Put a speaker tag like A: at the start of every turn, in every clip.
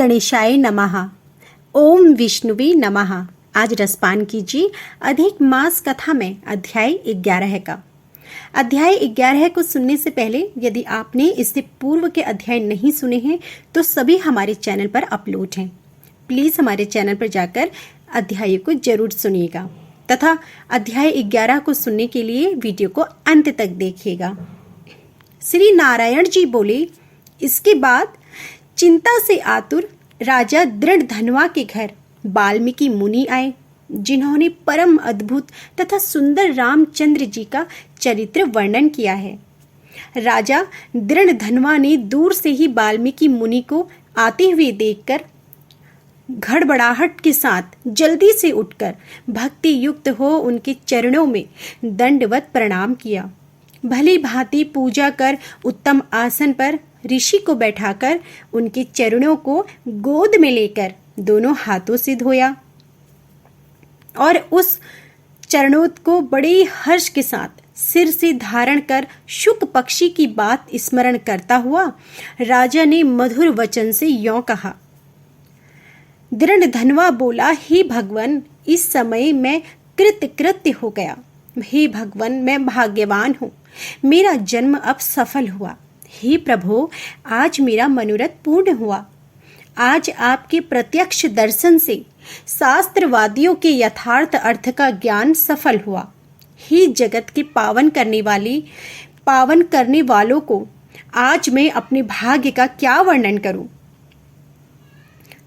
A: गणेशाय नमः। ओम विष्णुवे नमः। आज रसपान कीजिए अधिक मास कथा में अध्याय 11 का। अध्याय 11 को सुनने से पहले यदि आपने इससे पूर्व के अध्याय नहीं सुने हैं तो सभी हमारे चैनल पर अपलोड हैं। प्लीज़ हमारे चैनल पर जाकर अध्याय को जरूर सुनिएगा तथा अध्याय 11 को सुनने के लिए वीडियो को अंत तक देखिएगा। श्री नारायण जी बोले, इसके बाद चिंता से आतुर राजा दृढ़धनवा के घर वाल्मीकि मुनि आए, जिन्होंने परम अद्भुत तथा सुंदर रामचंद्र जी का चरित्र वर्णन किया है। राजा दृढ़धनवा ने दूर से ही वाल्मीकि मुनि को आते हुए देखकर घड़बड़ाहट के साथ जल्दी से उठकर भक्ति युक्त हो उनके चरणों में दंडवत प्रणाम किया। भली भांति पूजा कर उत्तम आसन पर ऋषि को बैठाकर उनके चरणों को गोद में लेकर दोनों हाथों से धोया और उस चरणों को बड़े हर्ष के साथ सिर से धारण कर शुक पक्षी की बात स्मरण करता हुआ राजा ने मधुर वचन से यों कहा। दृढ़धनवा बोला, हे भगवान, इस समय मैं कृतकृत्य हो गया। हे भगवान, मैं भाग्यवान हूँ, मेरा जन्म अब सफल हुआ। हे प्रभु, आज मेरा मनोरथ पूर्ण हुआ। आज आपके प्रत्यक्ष दर्शन से शास्त्रवादियों के यथार्थ अर्थ का ज्ञान सफल हुआ। हे जगत के पावन करने वालों को आज मैं अपने भाग्य का क्या वर्णन करूं।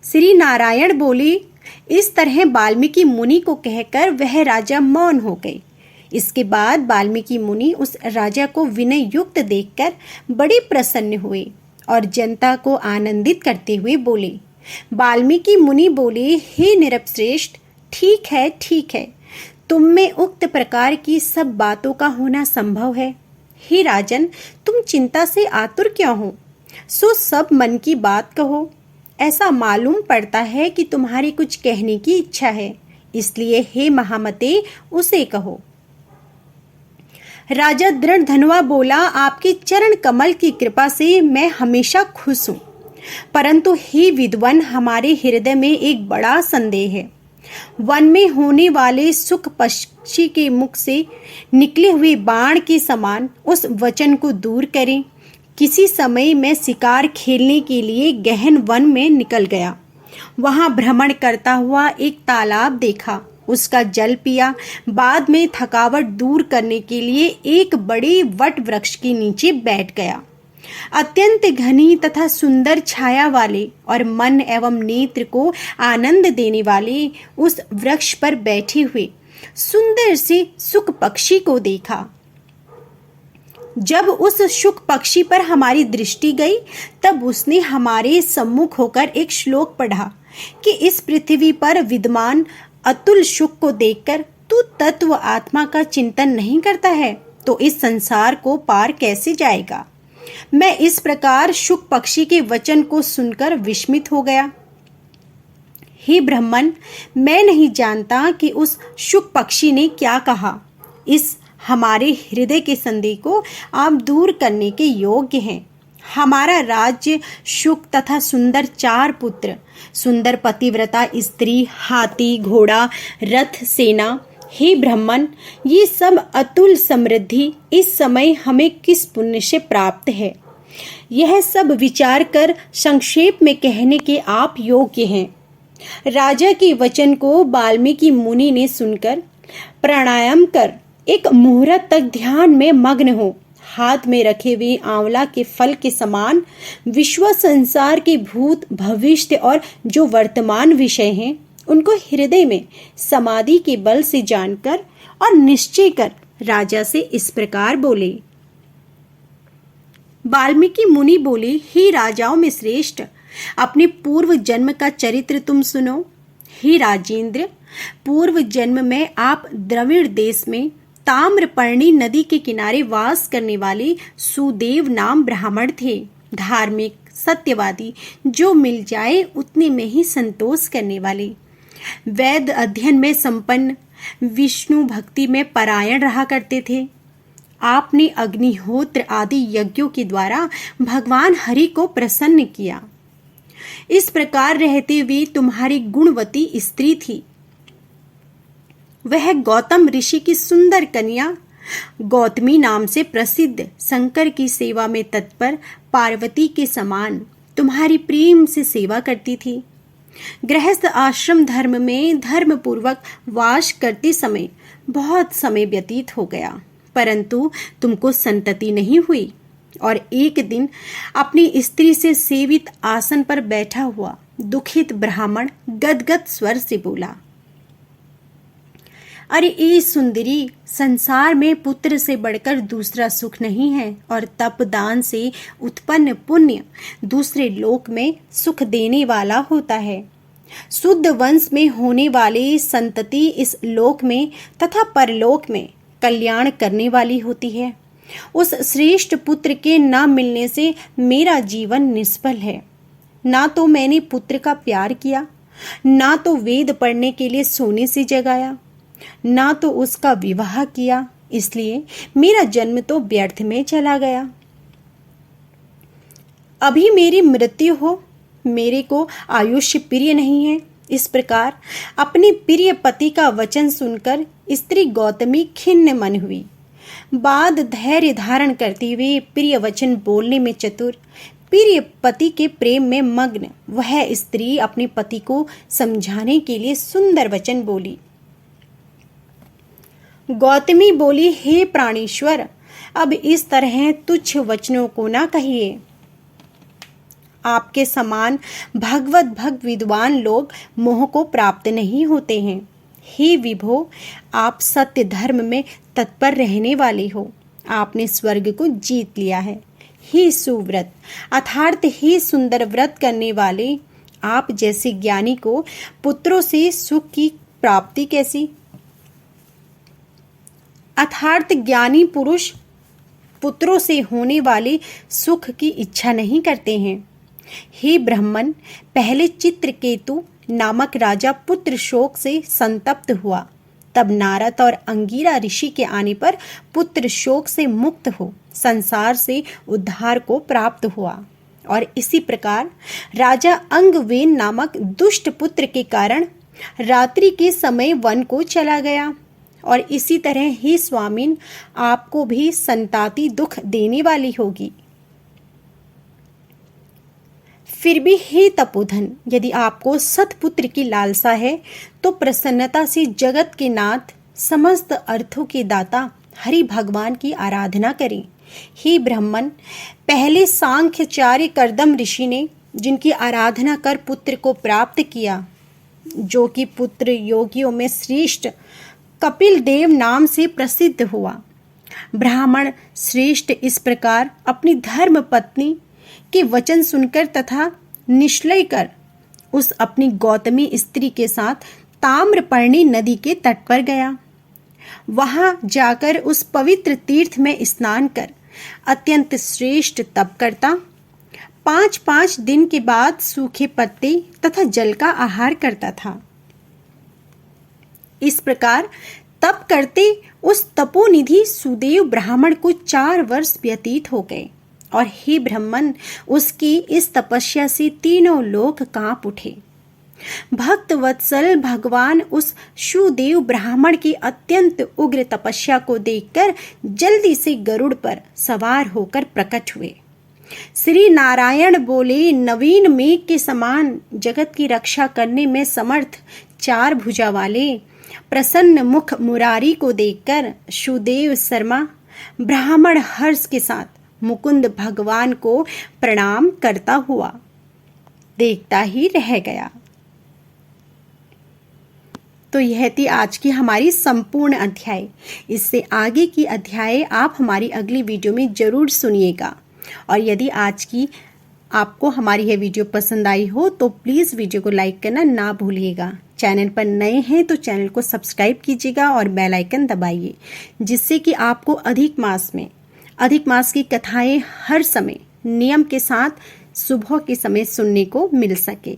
A: श्री नारायण बोले, इस तरह वाल्मीकि मुनि को कहकर वह राजा मौन हो गए। इसके बाद वाल्मीकि मुनि उस राजा को विनय युक्त देखकर बड़े प्रसन्न हुए और जनता को आनंदित करते हुए बोले। वाल्मीकि मुनि बोले, हे नृपश्रेष्ठ, ठीक है, तुम में उक्त प्रकार की सब बातों का होना संभव है। हे राजन, तुम चिंता से आतुर क्यों हो? सो सब मन की बात कहो। ऐसा मालूम पड़ता है कि तुम्हारी कुछ कहने की इच्छा है, इसलिए हे महामते उसे कहो। राजा दृढ़धनवा बोला, आपके चरण कमल की कृपा से मैं हमेशा खुश हूँ, परंतु हे विद्वान, हमारे हृदय में एक बड़ा संदेह है। वन में होने वाले सुख पक्षी के मुख से निकले हुए बाण के समान उस वचन को दूर करें। किसी समय मैं शिकार खेलने के लिए गहन वन में निकल गया। वहां भ्रमण करता हुआ एक तालाब देखा, उसका जल पिया। बाद में थकावट दूर करने के लिए एक बड़े वट वृक्ष के नीचे बैठ गया। अत्यंत घनी तथा सुंदर छाया वाले और मन एवं नेत्र को आनंद देने वाले उस वृक्ष पर बैठे हुए सुंदर से शुक पक्षी को देखा। जब उस शुक पक्षी पर हमारी दृष्टि गई तब उसने हमारे सम्मुख होकर एक श्लोक पढ़ा कि इस पृथ्वी पर विद्यमान अतुल सुख को देखकर तू तत्व आत्मा का चिंतन नहीं करता है तो इस संसार को पार कैसे जाएगा। मैं इस प्रकार शुक पक्षी के वचन को सुनकर विस्मित हो गया। हे ब्रह्मन, मैं नहीं जानता कि उस शुक पक्षी ने क्या कहा। इस हमारे हृदय के संदेह को आप दूर करने के योग्य हैं। हमारा राज्य शुक तथा सुंदर 4 पुत्र, सुंदर पतिव्रता स्त्री, हाथी, घोड़ा, रथ, सेना। हे ब्रह्मन, ये सब अतुल समृद्धि इस समय हमें किस पुण्य से प्राप्त है, यह सब विचार कर संक्षेप में कहने के आप योग्य हैं। राजा के वचन को वाल्मीकि मुनि ने सुनकर प्राणायाम कर एक मुहूर्त तक ध्यान में मग्न हो हाथ में रखे हुए आंवला के फल के समान विश्व संसार के भूत भविष्य और जो वर्तमान विषय हैं उनको हृदय में समाधि के बल से जानकर और निश्चय कर राजा से इस प्रकार बोले। वाल्मीकि मुनि बोले, हे राजाओं में श्रेष्ठ, अपने पूर्व जन्म का चरित्र तुम सुनो। हे राजेंद्र, पूर्व जन्म में आप द्रविड़ देश में ताम्रपर्णी नदी के किनारे वास करने वाले सुदेव नाम ब्राह्मण थे। धार्मिक, सत्यवादी, जो मिल जाए उतने में ही संतोष करने वाले, वेद अध्ययन में संपन्न, विष्णु भक्ति में परायण रहा करते थे। आपने अग्निहोत्र आदि यज्ञों के द्वारा भगवान हरि को प्रसन्न किया। इस प्रकार रहते हुए तुम्हारी गुणवती स्त्री थी। वह गौतम ऋषि की सुंदर कन्या गौतमी नाम से प्रसिद्ध शंकर की सेवा में तत्पर पार्वती के समान तुम्हारी प्रेम से सेवा करती थी। गृहस्थ आश्रम धर्म में धर्म पूर्वक वास करते समय बहुत समय व्यतीत हो गया, परंतु तुमको संतति नहीं हुई। और एक दिन अपनी स्त्री से सेवित आसन पर बैठा हुआ दुखित ब्राह्मण गदगद स्वर से बोला, अरे ए सुंदरी, संसार में पुत्र से बढ़कर दूसरा सुख नहीं है, और तप दान से उत्पन्न पुण्य दूसरे लोक में सुख देने वाला होता है। शुद्ध वंश में होने वाली संतति इस लोक में तथा परलोक में कल्याण करने वाली होती है। उस श्रेष्ठ पुत्र के न मिलने से मेरा जीवन निष्फल है। ना तो मैंने पुत्र का प्यार किया, ना तो वेद पढ़ने के लिए सोने से जगाया, ना तो उसका विवाह किया, इसलिए मेरा जन्म तो व्यर्थ में चला गया। अभी मेरी मृत्यु हो, मेरे को आयुष्य प्रिय नहीं है। इस प्रकार अपने प्रिय पति का वचन सुनकर स्त्री गौतमी खिन्न मन हुई। बाद धैर्य धारण करते हुए प्रिय वचन बोलने में चतुर, प्रिय पति के प्रेम में मग्न वह स्त्री अपने पति को समझाने के लिए सुंदर वचन बोली। गौतमी बोली, हे प्राणेश्वर, अब इस तरह तुच्छ वचनों को ना कहिए। आपके समान भगवत भक्त विद्वान लोग मोह को प्राप्त नहीं होते हैं। हे विभो, आप सत्य धर्म में तत्पर रहने वाले हो। आपने स्वर्ग को जीत लिया है। हे सुव्रत, अर्थात हे सुंदर व्रत करने वाले, आप जैसे ज्ञानी को पुत्रों से सुख की प्राप्ति कैसी? अर्थात ज्ञानी पुरुष पुत्रों से होने वाले सुख की इच्छा नहीं करते हैं। हे ब्राह्मण, पहले चित्रकेतु नामक राजा पुत्र शोक से संतप्त हुआ, तब नारद और अंगिरा ऋषि के आने पर पुत्र शोक से मुक्त हो संसार से उद्धार को प्राप्त हुआ। और इसी प्रकार राजा अंगवेन नामक दुष्ट पुत्र के कारण रात्रि के समय वन को चला गया। और इसी तरह ही स्वामिन, आपको भी संताति दुख देने वाली होगी। फिर भी हे तपोधन, यदि आपको सतपुत्र की लालसा है तो प्रसन्नता से जगत के नाथ, समस्त अर्थों के दाता हरि भगवान की आराधना करें। हे ब्राह्मण, पहले सांख्याचार्य कर्दम ऋषि ने जिनकी आराधना कर पुत्र को प्राप्त किया, जो कि पुत्र योगियों में श्रेष्ठ कपिल देव नाम से प्रसिद्ध हुआ। ब्राह्मण श्रेष्ठ इस प्रकार अपनी धर्म पत्नी के वचन सुनकर तथा निश्चय कर उस अपनी गौतमी स्त्री के साथ ताम्रपर्णी नदी के तट पर गया। वहां जाकर उस पवित्र तीर्थ में स्नान कर अत्यंत श्रेष्ठ तप करता, 5-5 दिन के बाद सूखे पत्ते तथा जल का आहार करता था। इस प्रकार तप करते उस तपोनिधि सुदेव ब्राह्मण को 4 वर्ष व्यतीत हो गए। और हे ब्राह्मण, उसकी इस तपस्या से तीनों लोक कांप उठे। भक्त वत्सल भगवान उस सुदेव ब्राह्मण की अत्यंत उग्र तपस्या को देखकर जल्दी से गरुड़ पर सवार होकर प्रकट हुए। श्री नारायण बोले, नवीन मेघ के समान जगत की रक्षा करने में समर्थ 4 भुजा वाले प्रसन्न मुख मुरारी को देखकर सुदेव शर्मा ब्राह्मण हर्ष के साथ मुकुंद भगवान को प्रणाम करता हुआ देखता ही रह गया। तो यह थी आज की हमारी संपूर्ण अध्याय। इससे आगे की अध्याय आप हमारी अगली वीडियो में जरूर सुनिएगा। और यदि आज की आपको हमारी यह वीडियो पसंद आई हो तो प्लीज़ वीडियो को लाइक करना ना भूलिएगा। चैनल पर नए हैं तो चैनल को सब्सक्राइब कीजिएगा और बेल आइकन दबाइए, जिससे कि आपको अधिक मास की कथाएं हर समय नियम के साथ सुबह के समय सुनने को मिल सके।